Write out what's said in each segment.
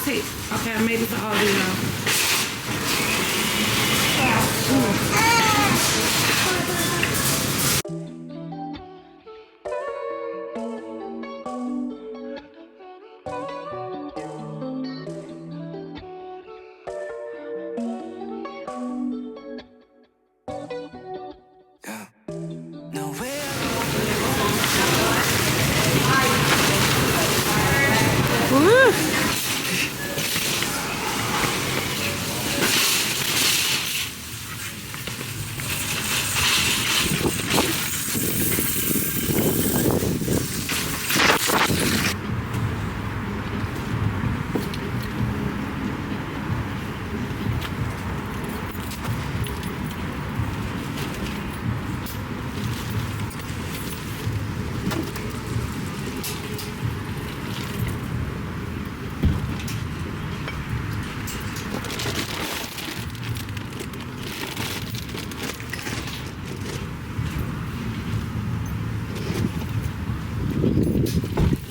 this hit. Okay, I made it to Aldi now.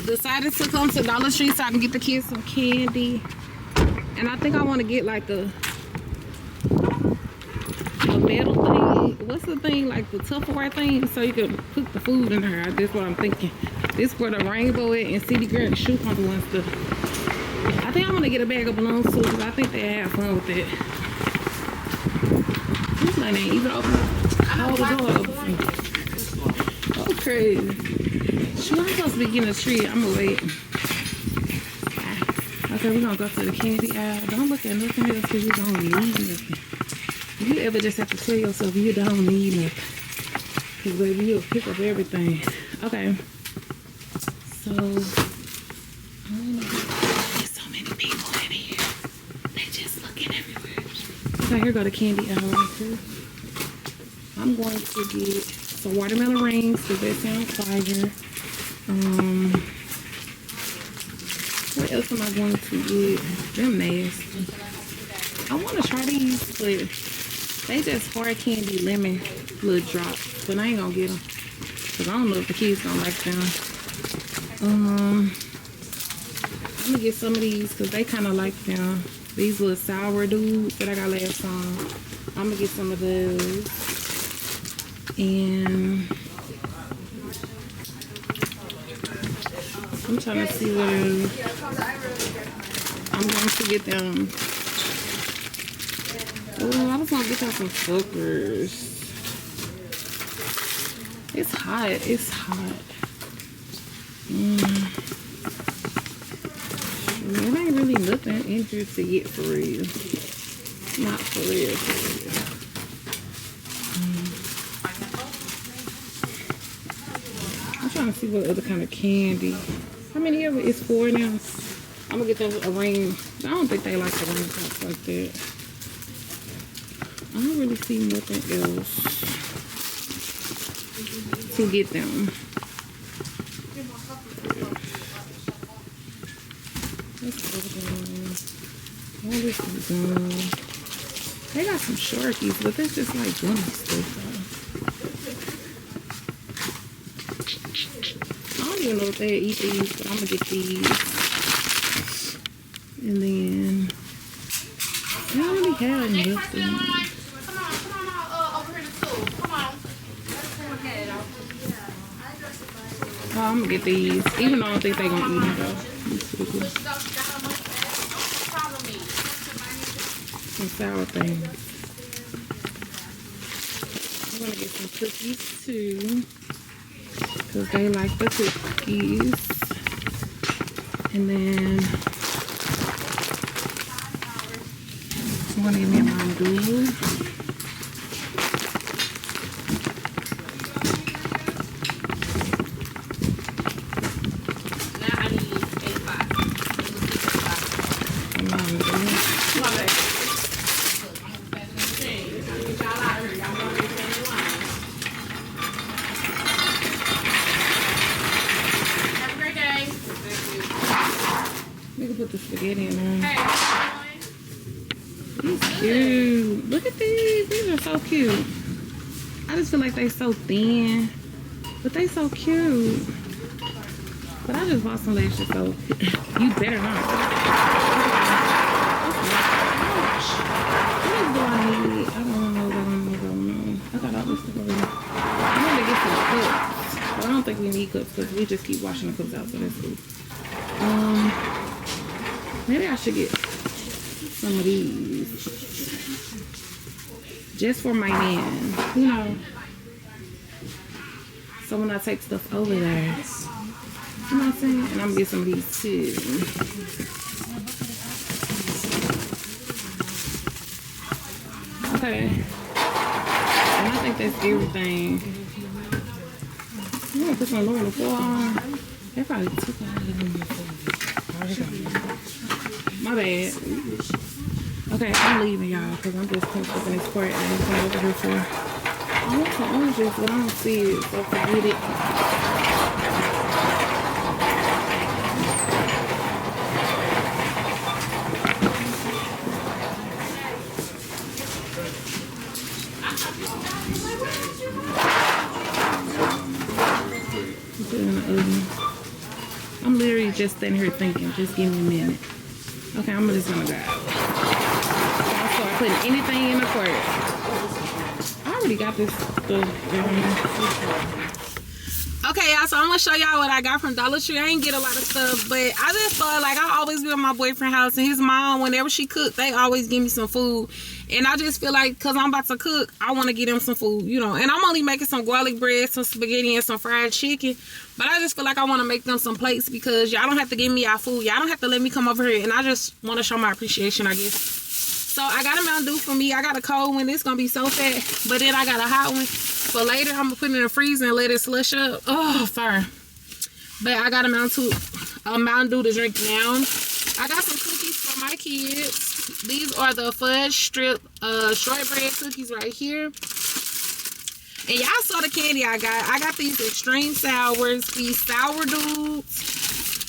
Decided to come to Dollar Tree so I can get the kids some candy. And I think I want to get like a metal thing. What's the thing? Like the Tupperware thing, so you can put the food in there. That's what I'm thinking. This where the rainbow at and City Girl and Shoe Company and stuff. I think I want to get a bag of balloons too because I think they have fun with it. This one ain't even open. Hold the door open. Oh, crazy. Shoot, I'm supposed to be getting a treat. I'm gonna wait. Okay, we're gonna go to the candy aisle. Don't look at nothing else because you don't need nothing. You ever just have to tell yourself you don't need nothing. Because baby, you'll pick up everything. Okay. So, there's so many people in here. They're just looking everywhere. Okay, here go the candy aisle right here. I'm going to get some watermelon rings because they sound fire. What else am I going to get? They're nasty. I want to try these, but they just hard candy lemon little drops. But I ain't gonna get them because I don't know if the kids don't like them. I'm gonna get some of these because they kind of like them. These little sour dudes that I got last time. I'm gonna get some of those. And I'm trying to see what I'm going to get them. Oh, I was going to get them some fuckers. It's hot. It's hot. There ain't really nothing in here to get for real. Not for real. I'm trying to see what other kind of candy. How many of it is 4 now? I'm gonna get them a ring. I don't think they like the ring tops like that. I don't really see nothing else to get them. All this is gum. They got some Sharkies, but that's just like gummy stuff. I don't even know if they eat these, but I'm gonna get these. And then I don't really have nothing. Oh, I'm gonna get these, even though I don't think they're gonna eat them though. Some sour things. I'm gonna get some cookies too, because they like the cookies. And then I'm gonna get me a Mountain Dew. Put the spaghetti in there. Hey, these cute. Look at these. These are so cute. I just feel like they so thin, but they so cute. But I just bought some last year, so you better not. do I need? I don't know. I got all this stuff already. I want to get some cups. But I don't think we need cups because we just keep washing the cups out, so that's cool. Maybe I should get some of these. Just for my man. You know. So when I take stuff over there. You know what I'm saying? And I'm gonna get some of these too. Okay. And I think that's everything. I'm gonna put some more on the floor. They probably took it. My bad. Okay, I'm leaving y'all because I'm just cooking this part and I'm coming over here for. I want some oranges, but I don't see it, so forget it. Put it in the oven. I'm literally just standing here thinking. Just give me a minute. Okay, I'm just gonna grab. I'll start putting anything in the cart. I already got this stuff. Okay, y'all, so I'm gonna show y'all what I got from Dollar Tree. I ain't get a lot of stuff, but I just thought, like, I always be at my boyfriend's house, and his mom, whenever she cook, they always give me some food. And I just feel like, because I'm about to cook, I want to get them some food, you know. And I'm only making some garlic bread, some spaghetti, and some fried chicken. But I just feel like I want to make them some plates because y'all don't have to give me y'all food. Y'all don't have to let me come over here. And I just want to show my appreciation, I guess. So I got a Mountain Dew for me. I got a cold one. It's going to be so fat. But then I got a hot one. For later, I'm going to put it in the freezer and let it slush up. Oh, fire. But I got a Mountain Dew to drink now. I got some cookies for my kids. These are the fudge strip shortbread cookies right here. And y'all saw the candy I got. I got these extreme sours, these sour dudes.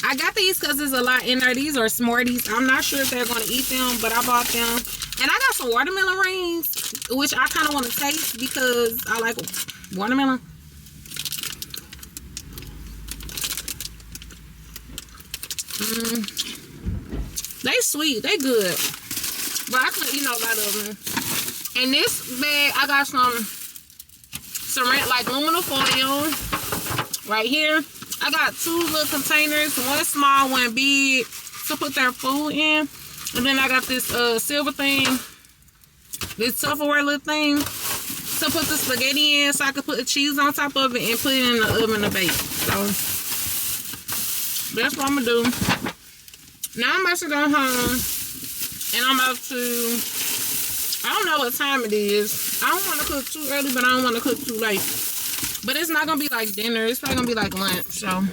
I got these because there's a lot in there. These are Smarties. I'm not sure if they're going to eat them, but I bought them. And I got some watermelon rings, which I kind of want to taste because I like watermelon. They sweet. They good. But I couldn't eat no lot of them. In this bag, I got some saran, like aluminum foil right here. I got 2 little containers, one small, one big, to put their food in. And then I got this silver thing, this Tupperware little thing, to put the spaghetti in so I could put the cheese on top of it and put it in the oven to bake. So that's what I'm going to do. Now I'm about to go home and I'm about to, I don't know what time it is. I don't want to cook too early, but I don't want to cook too late. But it's not going to be like dinner. It's probably going to be like lunch. So, and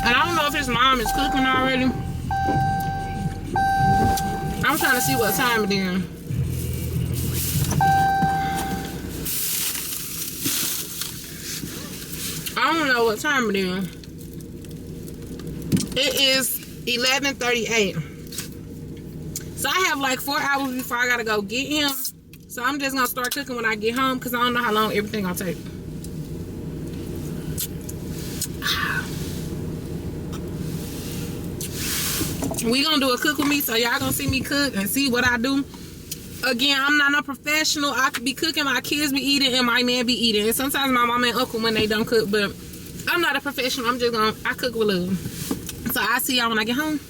I don't know if his mom is cooking already. I'm trying to see what time it is. I don't know what time it is. It is 11:38. So I have like 4 hours before I got to go get him. So I'm just going to start cooking when I get home because I don't know how long everything going to take. We gonna do a cook with me, so y'all gonna see me cook and see what I do. Again, I'm not a professional. I could be cooking, my kids be eating, and my man be eating. And sometimes my mom and uncle when they don't cook, but I'm not a professional. I'm just gonna, I cook with love. So I'll see y'all when I get home.